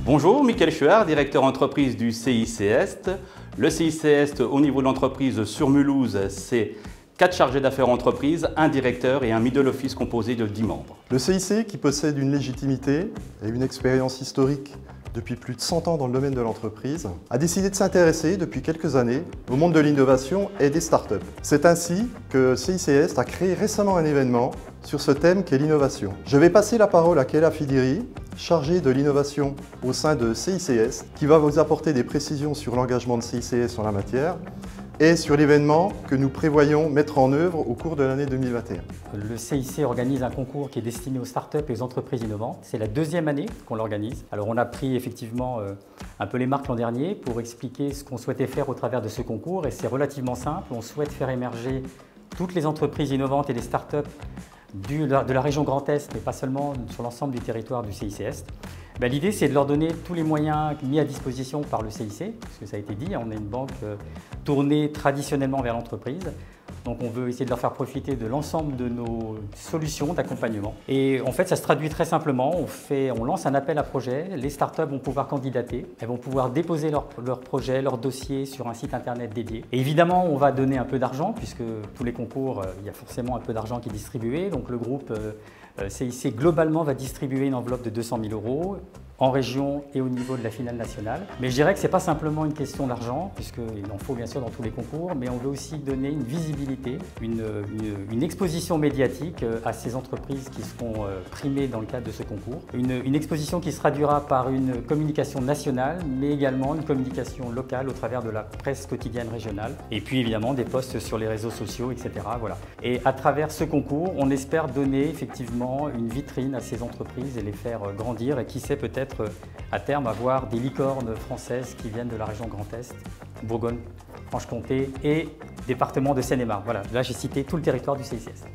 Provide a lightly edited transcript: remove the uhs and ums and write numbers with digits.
Bonjour, Michael Chouard, directeur entreprise du CIC Est. Le CIC Est, au niveau de l'entreprise sur Mulhouse, c'est 4 chargés d'affaires entreprises, un directeur et un middle office composé de 10 membres. Le CIC, qui possède une légitimité et une expérience historique depuis plus de 100 ans dans le domaine de l'entreprise, a décidé de s'intéresser depuis quelques années au monde de l'innovation et des startups. C'est ainsi que CIC Est a créé récemment un événement sur ce thème qu'est l'innovation. Je vais passer la parole à Kela Fidiri, chargée de l'innovation au sein de CIC Est, qui va vous apporter des précisions sur l'engagement de CIC Est en la matière et sur l'événement que nous prévoyons mettre en œuvre au cours de l'année 2021. Le CIC organise un concours qui est destiné aux startups et aux entreprises innovantes. C'est la deuxième année qu'on l'organise. Alors on a pris effectivement un peu les marques l'an dernier pour expliquer ce qu'on souhaitait faire au travers de ce concours et c'est relativement simple. On souhaite faire émerger toutes les entreprises innovantes et les startups de la région Grand Est, mais pas seulement sur l'ensemble du territoire du CIC Est. L'idée, c'est de leur donner tous les moyens mis à disposition par le CIC, parce que ça a été dit, on est une banque tournée traditionnellement vers l'entreprise. Donc on veut essayer de leur faire profiter de l'ensemble de nos solutions d'accompagnement. Et en fait, ça se traduit très simplement. On lance un appel à projet. Les startups vont pouvoir candidater. Elles vont pouvoir déposer leur projet, leur dossier sur un site internet dédié. Et évidemment, on va donner un peu d'argent, puisque tous les concours, il y a forcément un peu d'argent qui est distribué. Donc le groupe CIC globalement va distribuer une enveloppe de 200 000 € en région et au niveau de la finale nationale. Mais je dirais que ce n'est pas simplement une question d'argent, puisqu'il en faut bien sûr dans tous les concours, mais on veut aussi donner une visibilité, une exposition médiatique à ces entreprises qui seront primées dans le cadre de ce concours. Une exposition qui se traduira par une communication nationale, mais également une communication locale au travers de la presse quotidienne régionale, et puis évidemment des posts sur les réseaux sociaux, etc. Voilà. Et à travers ce concours, on espère donner effectivement une vitrine à ces entreprises et les faire grandir, et qui sait peut-être à terme avoir des licornes françaises qui viennent de la région Grand Est, Bourgogne, Franche-Comté et département de Seine-et-Marne. Voilà, là j'ai cité tout le territoire du CIC Est.